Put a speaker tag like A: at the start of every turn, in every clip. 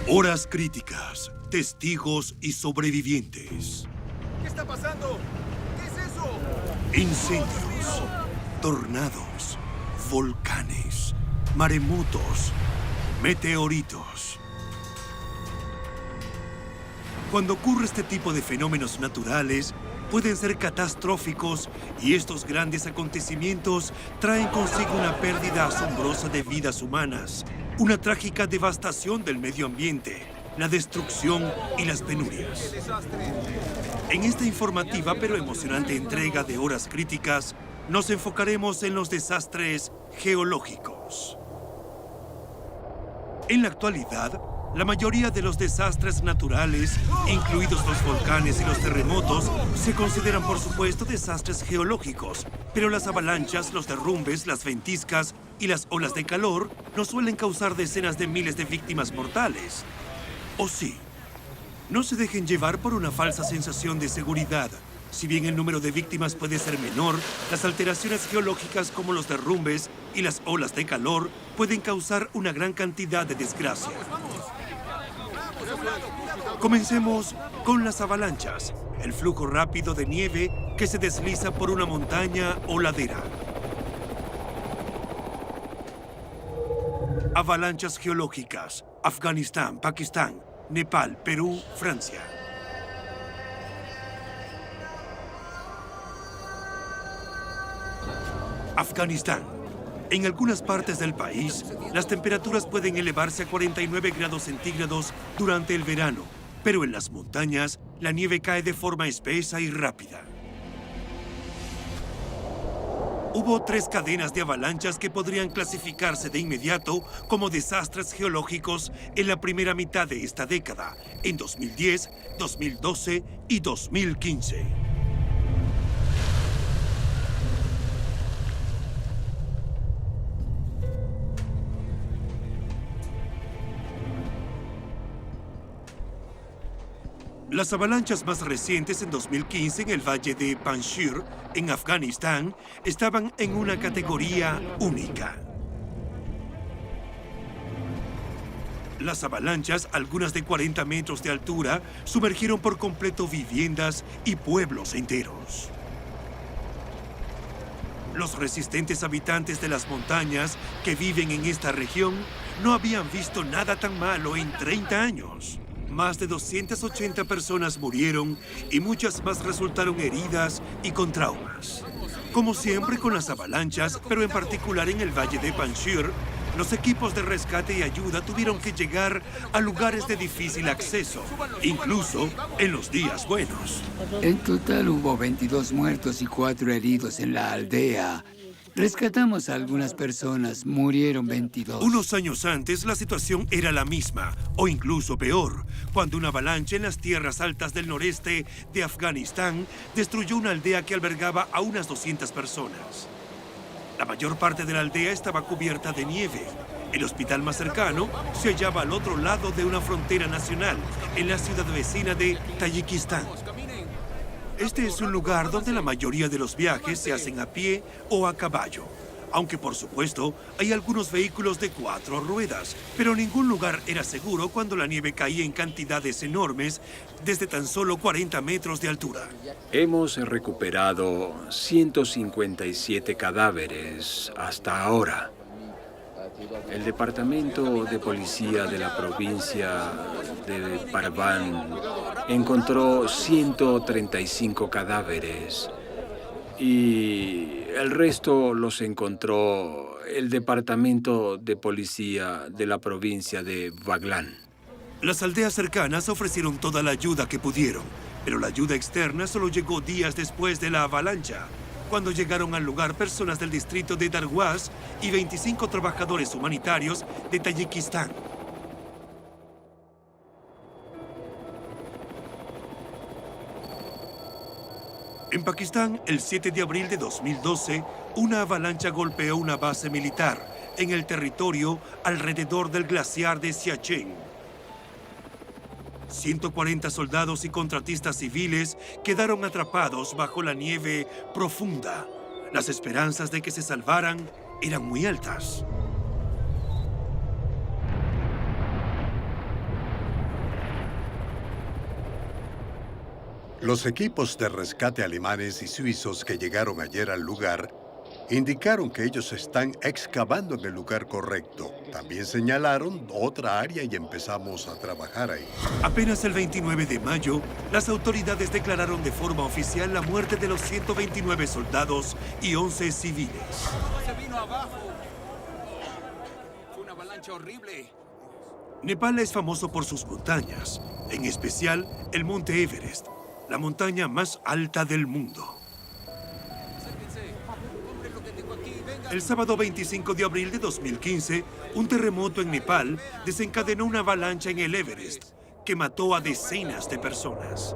A: Horas críticas, testigos y sobrevivientes.
B: ¿Qué está pasando? ¿Qué es eso?
A: Incendios, tornados, volcanes, maremotos, meteoritos. Cuando ocurre este tipo de fenómenos naturales, pueden ser catastróficos y estos grandes acontecimientos traen consigo una pérdida asombrosa de vidas humanas, una trágica devastación del medio ambiente, la destrucción y las penurias. En esta informativa pero emocionante entrega de Horas Críticas, nos enfocaremos en los desastres geológicos. En la actualidad, la mayoría de los desastres naturales, incluidos los volcanes y los terremotos, se consideran por supuesto desastres geológicos, pero las avalanchas, los derrumbes, las ventiscas y las olas de calor no suelen causar decenas de miles de víctimas mortales. ¿O sí? No se dejen llevar por una falsa sensación de seguridad. Si bien el número de víctimas puede ser menor, las alteraciones geológicas como los derrumbes y las olas de calor pueden causar una gran cantidad de desgracia. Comencemos con las avalanchas, el flujo rápido de nieve que se desliza por una montaña o ladera. Avalanchas geológicas, Afganistán, Pakistán, Nepal, Perú, Francia. Afganistán. En algunas partes del país, las temperaturas pueden elevarse a 49 grados centígrados durante el verano, pero en las montañas, la nieve cae de forma espesa y rápida. Hubo 3 cadenas de avalanchas que podrían clasificarse de inmediato como desastres geológicos en la primera mitad de esta década, en 2010, 2012 y 2015. Las avalanchas más recientes en 2015 en el valle de Panjshir, en Afganistán, estaban en una categoría única. Las avalanchas, algunas de 40 metros de altura, sumergieron por completo viviendas y pueblos enteros. Los resistentes habitantes de las montañas que viven en esta región no habían visto nada tan malo en 30 años. Más de 280 personas murieron y muchas más resultaron heridas y con traumas. Como siempre con las avalanchas, pero en particular en el valle de Panjshir, los equipos de rescate y ayuda tuvieron que llegar a lugares de difícil acceso, incluso en los días buenos.
C: En total hubo 22 muertos y 4 heridos en la aldea. Rescatamos a algunas personas, murieron 22.
A: Unos años antes, la situación era la misma, o incluso peor, cuando una avalancha en las tierras altas del noreste de Afganistán destruyó una aldea que albergaba a unas 200 personas. La mayor parte de la aldea estaba cubierta de nieve. El hospital más cercano se hallaba al otro lado de una frontera nacional, en la ciudad vecina de Tayikistán. Este es un lugar donde la mayoría de los viajes se hacen a pie o a caballo. Aunque, por supuesto, hay algunos vehículos de 4 ruedas, pero ningún lugar era seguro cuando la nieve caía en cantidades enormes desde tan solo 40 metros de altura.
D: Hemos recuperado 157 cadáveres hasta ahora. El Departamento de Policía de la provincia de Parvan encontró 135 cadáveres y el resto los encontró el Departamento de Policía de la provincia de Baghlan.
A: Las aldeas cercanas ofrecieron toda la ayuda que pudieron, pero la ayuda externa solo llegó días después de la avalancha. Cuando llegaron al lugar personas del distrito de Darwaz y 25 trabajadores humanitarios de Tayikistán. En Pakistán, el 7 de abril de 2012, una avalancha golpeó una base militar en el territorio alrededor del glaciar de Siachen. 140 soldados y contratistas civiles quedaron atrapados bajo la nieve profunda. Las esperanzas de que se salvaran eran muy altas.
E: Los equipos de rescate alemanes y suizos que llegaron ayer al lugar indicaron que ellos están excavando en el lugar correcto. También señalaron otra área y empezamos a trabajar ahí.
A: Apenas el 29 de mayo, las autoridades declararon de forma oficial la muerte de los 129 soldados y 11 civiles.
B: Se vino abajo. Fue una avalancha horrible.
A: Nepal es famoso por sus montañas, en especial el Monte Everest, la montaña más alta del mundo. El sábado 25 de abril de 2015, un terremoto en Nepal desencadenó una avalancha en el Everest que mató a decenas de personas.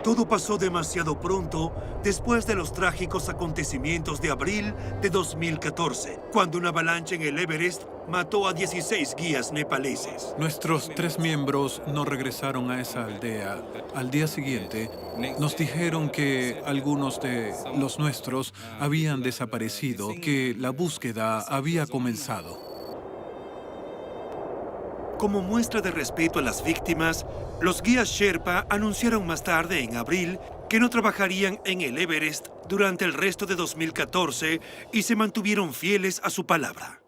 A: Todo pasó demasiado pronto después de los trágicos acontecimientos de abril de 2014, cuando una avalancha en el Everest mató a 16 guías nepaleses.
F: Nuestros 3 miembros no regresaron a esa aldea. Al día siguiente, nos dijeron que algunos de los nuestros habían desaparecido, que la búsqueda había comenzado.
A: Como muestra de respeto a las víctimas, los guías Sherpa anunciaron más tarde, en abril, que no trabajarían en el Everest durante el resto de 2014 y se mantuvieron fieles a su palabra.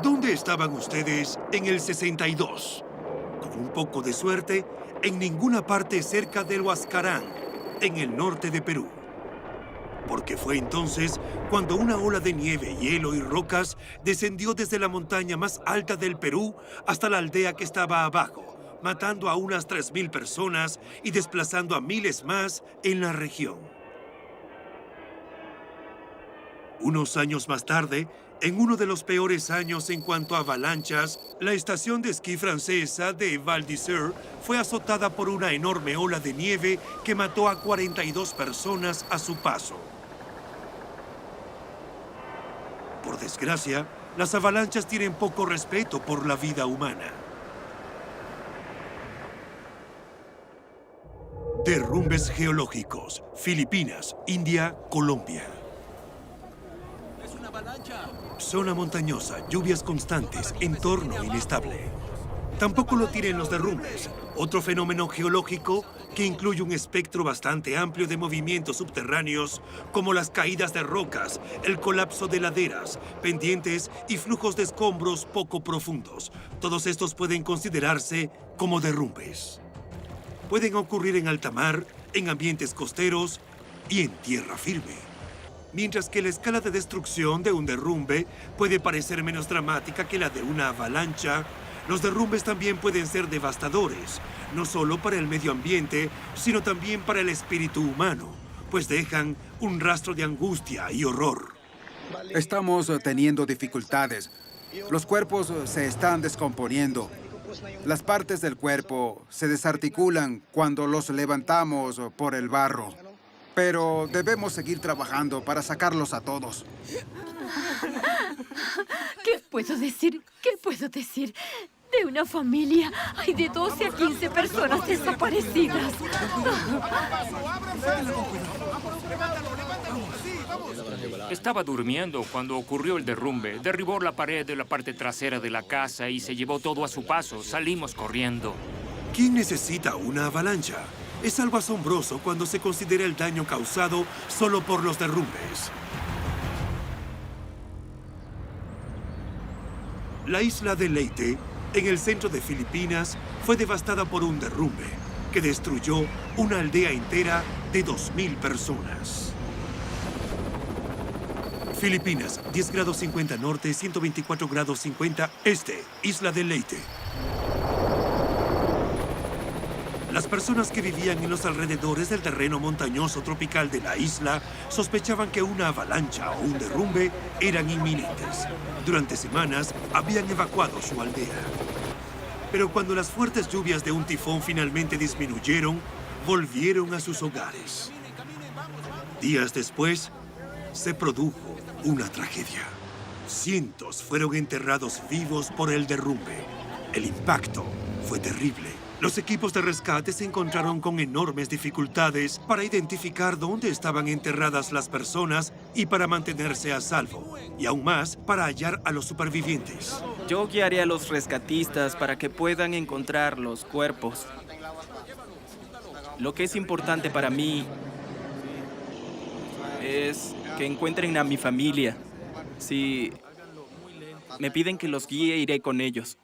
A: ¿Dónde estaban ustedes en el 62? Con un poco de suerte, en ninguna parte cerca del Huascarán, en el norte de Perú. Porque fue entonces cuando una ola de nieve, hielo y rocas descendió desde la montaña más alta del Perú hasta la aldea que estaba abajo, matando a unas 3.000 personas y desplazando a miles más en la región. Unos años más tarde, en uno de los peores años en cuanto a avalanchas, la estación de esquí francesa de Val d'Isère fue azotada por una enorme ola de nieve que mató a 42 personas a su paso. Por desgracia, las avalanchas tienen poco respeto por la vida humana. Derrumbes geológicos. Filipinas, India, Colombia.
B: Es una avalancha.
A: Zona montañosa, lluvias constantes, entorno inestable. Tampoco lo tienen los derrumbes, otro fenómeno geológico que incluye un espectro bastante amplio de movimientos subterráneos, como las caídas de rocas, el colapso de laderas, pendientes y flujos de escombros poco profundos. Todos estos pueden considerarse como derrumbes. Pueden ocurrir en alta mar, en ambientes costeros y en tierra firme. Mientras que la escala de destrucción de un derrumbe puede parecer menos dramática que la de una avalancha, los derrumbes también pueden ser devastadores, no solo para el medio ambiente, sino también para el espíritu humano, pues dejan un rastro de angustia y horror.
G: Estamos teniendo dificultades. Los cuerpos se están descomponiendo. Las partes del cuerpo se desarticulan cuando los levantamos por el barro. Pero debemos seguir trabajando para sacarlos a todos.
H: ¿Qué puedo decir? ¿Qué puedo decir? De una familia hay de 12 a 15 personas desaparecidas.
I: Estaba durmiendo cuando ocurrió el derrumbe. Derribó la pared de la parte trasera de la casa y se llevó todo a su paso. Salimos corriendo.
A: ¿Quién necesita una avalancha? Es algo asombroso cuando se considera el daño causado solo por los derrumbes. La isla de Leyte, en el centro de Filipinas, fue devastada por un derrumbe que destruyó una aldea entera de 2.000 personas. Filipinas, 10 grados 50 norte, 124 grados 50 este, isla de Leyte. Las personas que vivían en los alrededores del terreno montañoso tropical de la isla sospechaban que una avalancha o un derrumbe eran inminentes. Durante semanas habían evacuado su aldea. Pero cuando las fuertes lluvias de un tifón finalmente disminuyeron, volvieron a sus hogares. Días después, se produjo una tragedia. Cientos fueron enterrados vivos por el derrumbe. El impacto fue terrible. Los equipos de rescate se encontraron con enormes dificultades para identificar dónde estaban enterradas las personas y para mantenerse a salvo, y aún más para hallar a los supervivientes.
J: Yo guiaré a los rescatistas para que puedan encontrar los cuerpos. Lo que es importante para mí es que encuentren a mi familia. Si me piden que los guíe, iré con ellos.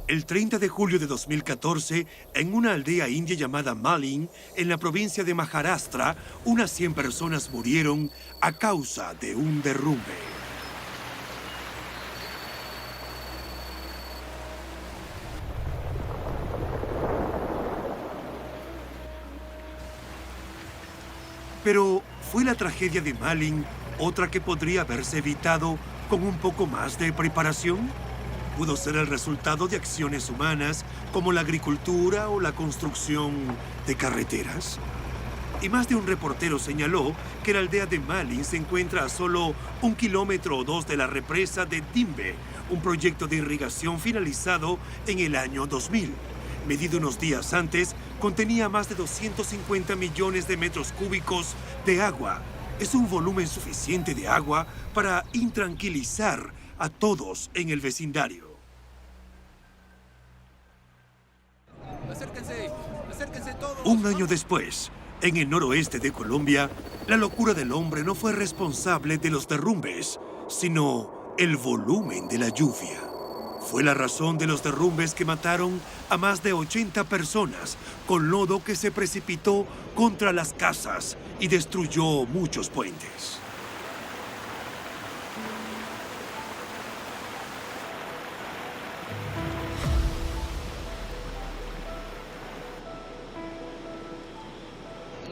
A: El 30 de julio de 2014, en una aldea india llamada Malin, en la provincia de Maharashtra, unas 100 personas murieron a causa de un derrumbe. Pero, ¿fue la tragedia de Malin otra que podría haberse evitado con un poco más de preparación? ¿Pudo ser el resultado de acciones humanas como la agricultura o la construcción de carreteras? Y más de un reportero señaló que la aldea de Malin se encuentra a solo 1 kilómetro o 2 de la represa de Timbe, un proyecto de irrigación finalizado en el año 2000. Medido unos días antes, contenía más de 250 millones de metros cúbicos de agua. Es un volumen suficiente de agua para intranquilizar a todos en el vecindario.
B: Acérquense todos.
A: Un año después, en el noroeste de Colombia, la locura del hombre no fue responsable de los derrumbes, sino el volumen de la lluvia. Fue la razón de los derrumbes que mataron a más de 80 personas, con lodo que se precipitó contra las casas y destruyó muchos puentes.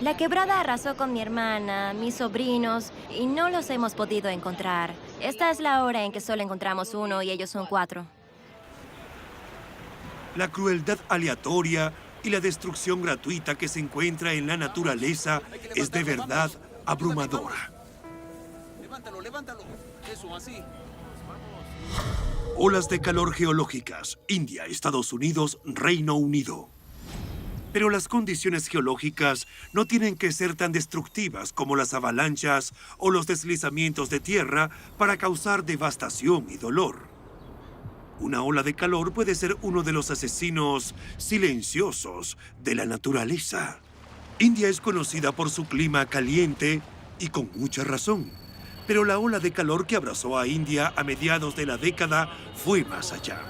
K: La quebrada arrasó con mi hermana, mis sobrinos, y no los hemos podido encontrar. Esta es la hora en que solo encontramos uno y ellos son 4.
A: La crueldad aleatoria y la destrucción gratuita que se encuentra en la naturaleza es de verdad abrumadora.
B: Levántalo. Eso, así.
A: Olas de calor geológicas. India, Estados Unidos, Reino Unido. Pero las condiciones geológicas no tienen que ser tan destructivas como las avalanchas o los deslizamientos de tierra para causar devastación y dolor. Una ola de calor puede ser uno de los asesinos silenciosos de la naturaleza. India es conocida por su clima caliente y con mucha razón. Pero la ola de calor que abrazó a India a mediados de la década fue más allá.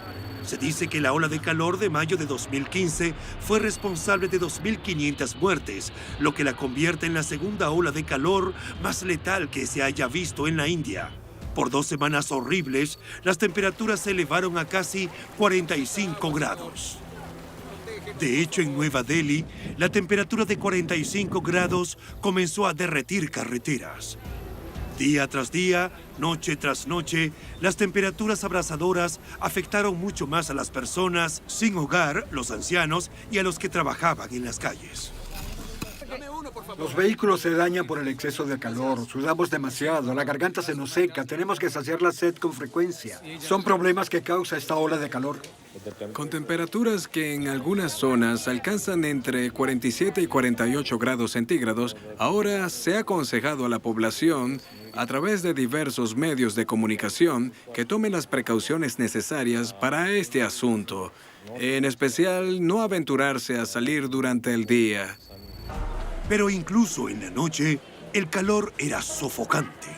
A: Se dice que la ola de calor de mayo de 2015 fue responsable de 2.500 muertes, lo que la convierte en la segunda ola de calor más letal que se haya visto en la India. Por 2 semanas horribles, las temperaturas se elevaron a casi 45 grados. De hecho, en Nueva Delhi, la temperatura de 45 grados comenzó a derretir carreteras. Día tras día, noche tras noche, las temperaturas abrasadoras afectaron mucho más a las personas sin hogar, los ancianos y a los que trabajaban en las calles.
L: Los vehículos se dañan por el exceso de calor, sudamos demasiado, la garganta se nos seca, tenemos que saciar la sed con frecuencia. Son problemas que causa esta ola de calor.
D: Con temperaturas que en algunas zonas alcanzan entre 47 y 48 grados centígrados, ahora se ha aconsejado a la población, a través de diversos medios de comunicación, que tomen las precauciones necesarias para este asunto. En especial, no aventurarse a salir durante el día.
A: Pero incluso en la noche, el calor era sofocante.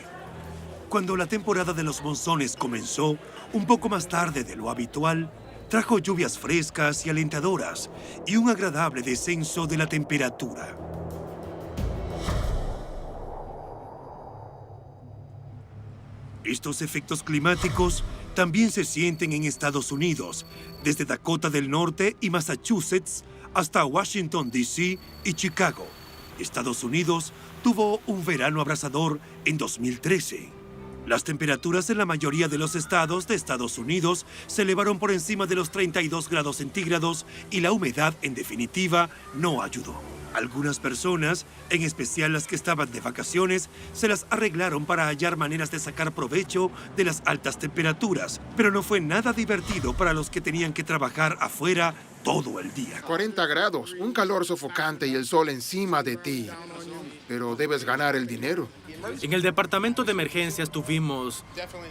A: Cuando la temporada de los monzones comenzó, un poco más tarde de lo habitual, trajo lluvias frescas y alentadoras y un agradable descenso de la temperatura. Estos efectos climáticos también se sienten en Estados Unidos, desde Dakota del Norte y Massachusetts hasta Washington, D.C. y Chicago. Estados Unidos tuvo un verano abrasador en 2013. Las temperaturas en la mayoría de los estados de Estados Unidos se elevaron por encima de los 32 grados centígrados y la humedad, en definitiva, no ayudó. Algunas personas, en especial las que estaban de vacaciones, se las arreglaron para hallar maneras de sacar provecho de las altas temperaturas, pero no fue nada divertido para los que tenían que trabajar afuera todo el día.
M: 40 grados, un calor sofocante y el sol encima de ti. Pero debes ganar el dinero.
J: En el departamento de emergencias tuvimos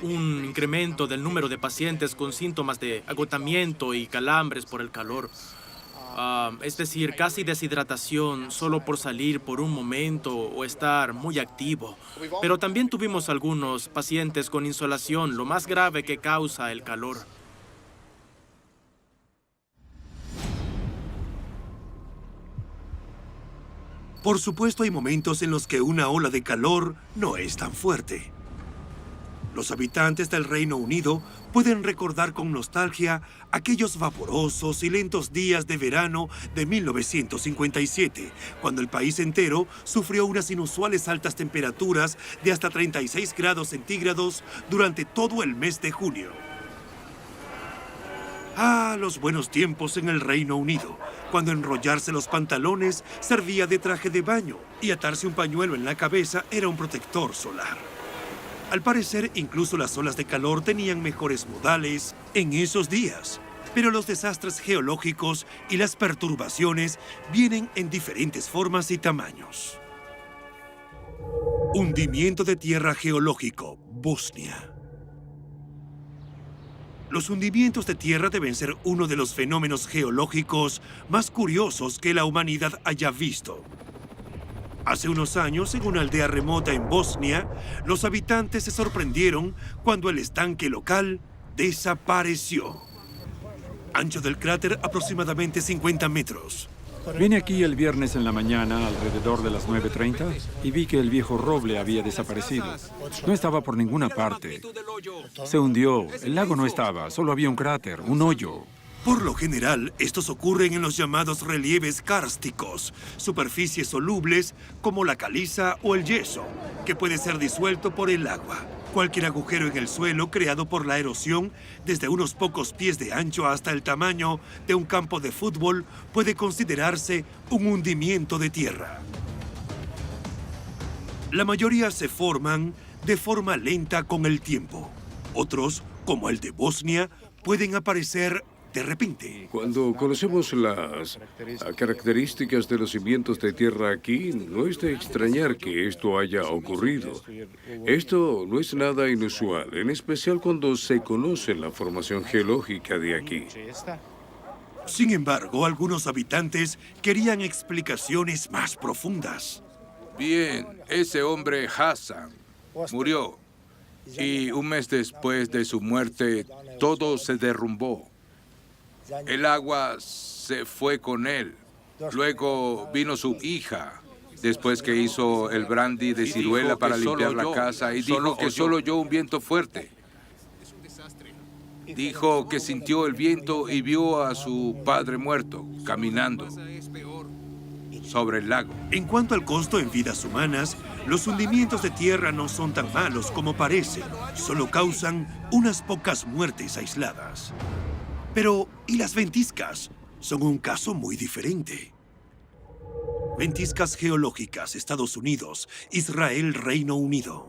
J: un incremento del número de pacientes con síntomas de agotamiento y calambres por el calor. Es decir, casi deshidratación solo por salir por un momento o estar muy activo. Pero también tuvimos algunos pacientes con insolación, lo más grave que causa el calor.
A: Por supuesto, hay momentos en los que una ola de calor no es tan fuerte. Los habitantes del Reino Unido pueden recordar con nostalgia aquellos vaporosos y lentos días de verano de 1957, cuando el país entero sufrió unas inusuales altas temperaturas de hasta 36 grados centígrados durante todo el mes de junio. Ah, los buenos tiempos en el Reino Unido, cuando enrollarse los pantalones servía de traje de baño y atarse un pañuelo en la cabeza era un protector solar. Al parecer, incluso las olas de calor tenían mejores modales en esos días, pero los desastres geológicos y las perturbaciones vienen en diferentes formas y tamaños. Hundimiento de tierra geológico, Bosnia. Los hundimientos de tierra deben ser uno de los fenómenos geológicos más curiosos que la humanidad haya visto. Hace unos años, en una aldea remota en Bosnia, los habitantes se sorprendieron cuando el estanque local desapareció. Ancho del cráter aproximadamente 50 metros.
N: Vine aquí el viernes en la mañana, alrededor de las 9:30, y vi que el viejo roble había desaparecido. No estaba por ninguna parte. Se hundió. El lago no estaba, solo había un cráter, un hoyo.
A: Por lo general, estos ocurren en los llamados relieves kársticos, superficies solubles como la caliza o el yeso, que puede ser disuelto por el agua. Cualquier agujero en el suelo creado por la erosión, desde unos pocos pies de ancho hasta el tamaño de un campo de fútbol, puede considerarse un hundimiento de tierra. La mayoría se forman de forma lenta con el tiempo. Otros, como el de Bosnia, pueden aparecer de repente.
O: Cuando conocemos las características de los cimientos de tierra aquí, no es de extrañar que esto haya ocurrido. Esto no es nada inusual, en especial cuando se conoce la formación geológica de aquí.
A: Sin embargo, algunos habitantes querían explicaciones más profundas.
B: Bien, ese hombre Hassan murió. Y un mes después de su muerte, todo se derrumbó. El agua se fue con él. Luego vino su hija, después que hizo el brandy de ciruela para limpiar la casa, y dijo que solo oyó un viento fuerte. Dijo que sintió el viento y vio a su padre muerto, caminando sobre el lago.
A: En cuanto al costo en vidas humanas, los hundimientos de tierra no son tan malos como parecen. Solo causan unas pocas muertes aisladas. Pero, ¿y las ventiscas? Son un caso muy diferente. Ventiscas geológicas, Estados Unidos, Israel, Reino Unido.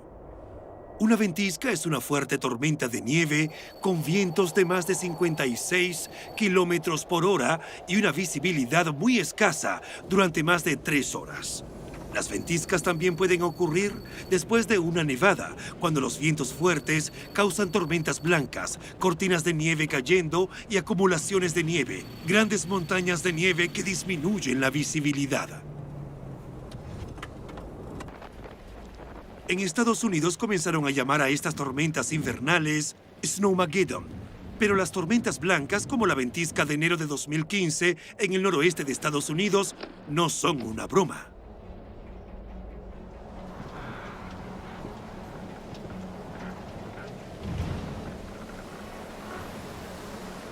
A: Una ventisca es una fuerte tormenta de nieve con vientos de más de 56 kilómetros por hora y una visibilidad muy escasa durante más de 3 horas. Las ventiscas también pueden ocurrir después de una nevada, cuando los vientos fuertes causan tormentas blancas, cortinas de nieve cayendo y acumulaciones de nieve, grandes montañas de nieve que disminuyen la visibilidad. En Estados Unidos comenzaron a llamar a estas tormentas invernales Snowmageddon, pero las tormentas blancas, como la ventisca de enero de 2015 en el noroeste de Estados Unidos, no son una broma.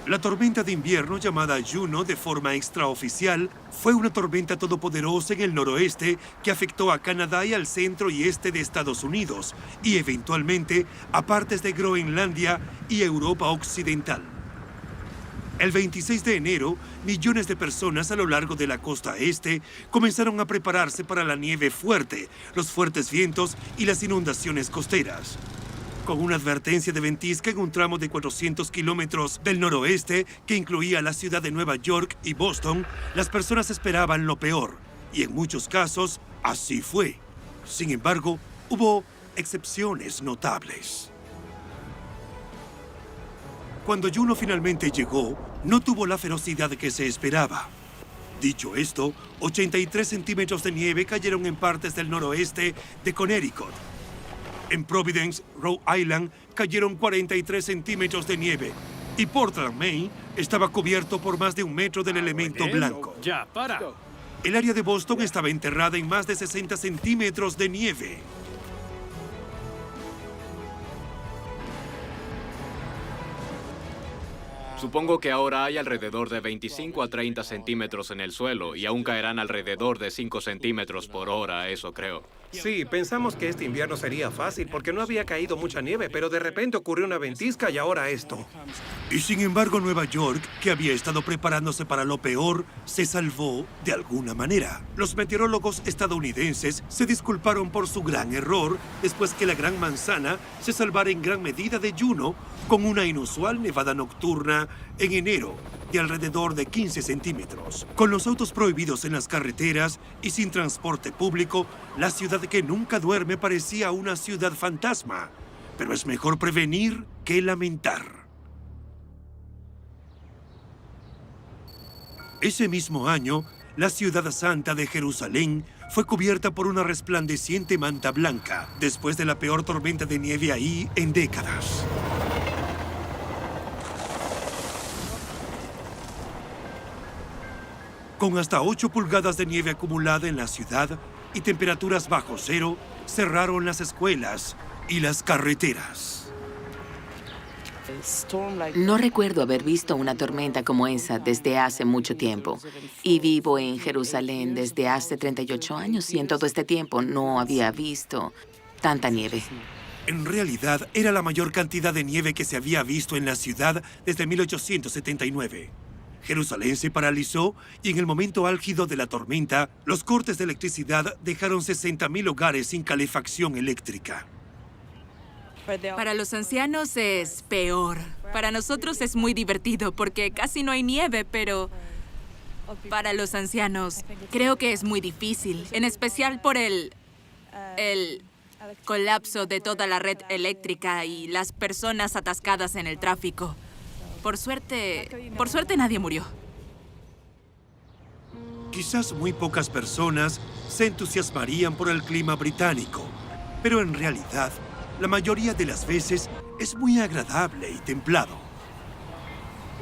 A: La tormenta de invierno, llamada Juno de forma extraoficial, fue una tormenta todopoderosa en el noroeste que afectó a Canadá y al centro y este de Estados Unidos, y eventualmente a partes de Groenlandia y Europa Occidental. El 26 de enero, millones de personas a lo largo de la costa este comenzaron a prepararse para la nieve fuerte, los fuertes vientos y las inundaciones costeras. Con una advertencia de ventisca en un tramo de 400 kilómetros del noroeste que incluía la ciudad de Nueva York y Boston, las personas esperaban lo peor. Y en muchos casos, así fue. Sin embargo, hubo excepciones notables. Cuando Juno finalmente llegó, no tuvo la ferocidad que se esperaba. Dicho esto, 83 centímetros de nieve cayeron en partes del noroeste de Connecticut. En Providence, Rhode Island, cayeron 43 centímetros de nieve. Y Portland, Maine, estaba cubierto por más de 1 metro del elemento blanco.
P: Ya, para.
A: El área de Boston estaba enterrada en más de 60 centímetros de nieve.
P: Supongo que ahora hay alrededor de 25 a 30 centímetros en el suelo y aún caerán alrededor de 5 centímetros por hora, eso creo.
Q: Sí, pensamos que este invierno sería fácil porque no había caído mucha nieve, pero de repente ocurrió una ventisca y ahora esto.
A: Y sin embargo, Nueva York, que había estado preparándose para lo peor, se salvó de alguna manera. Los meteorólogos estadounidenses se disculparon por su gran error después que la Gran Manzana se salvara en gran medida de Juno con una inusual nevada nocturna en enero de alrededor de 15 centímetros. Con los autos prohibidos en las carreteras y sin transporte público, la ciudad que nunca duerme parecía una ciudad fantasma. Pero es mejor prevenir que lamentar. Ese mismo año, la ciudad santa de Jerusalén fue cubierta por una resplandeciente manta blanca, después de la peor tormenta de nieve ahí en décadas. Con hasta 8 pulgadas de nieve acumulada en la ciudad y temperaturas bajo cero, cerraron las escuelas y las carreteras.
R: No recuerdo haber visto una tormenta como esa desde hace mucho tiempo. Y vivo en Jerusalén desde hace 38 años y en todo este tiempo no había visto tanta nieve.
A: En realidad, era la mayor cantidad de nieve que se había visto en la ciudad desde 1879. Jerusalén se paralizó y en el momento álgido de la tormenta, los cortes de electricidad dejaron 60,000 hogares sin calefacción eléctrica.
S: Para los ancianos es peor. Para nosotros es muy divertido porque casi no hay nieve, pero para los ancianos creo que es muy difícil, en especial por el colapso de toda la red eléctrica y las personas atascadas en el tráfico. Por suerte nadie murió.
A: Quizás muy pocas personas se entusiasmarían por el clima británico, pero en realidad, la mayoría de las veces es muy agradable y templado.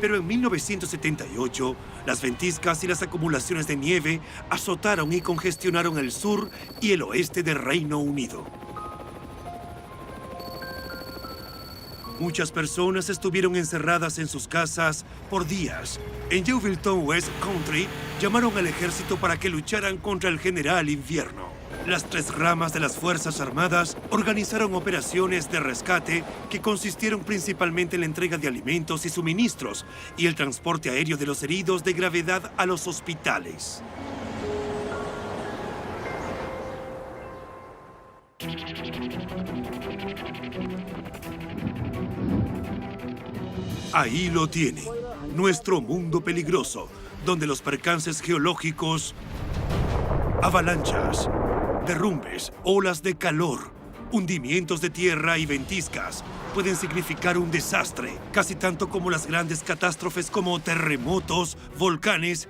A: Pero en 1978, las ventiscas y las acumulaciones de nieve azotaron y congestionaron el sur y el oeste del Reino Unido. Muchas personas estuvieron encerradas en sus casas por días. En Yeovilton, West Country, llamaron al ejército para que lucharan contra el general invierno. Las 3 ramas de las Fuerzas Armadas organizaron operaciones de rescate que consistieron principalmente en la entrega de alimentos y suministros y el transporte aéreo de los heridos de gravedad a los hospitales. Ahí lo tiene, nuestro mundo peligroso, donde los percances geológicos, avalanchas, derrumbes, olas de calor, hundimientos de tierra y ventiscas pueden significar un desastre, casi tanto como las grandes catástrofes como terremotos, volcanes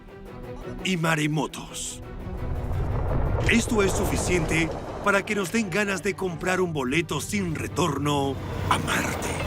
A: y maremotos. Esto es suficiente para que nos den ganas de comprar un boleto sin retorno a Marte.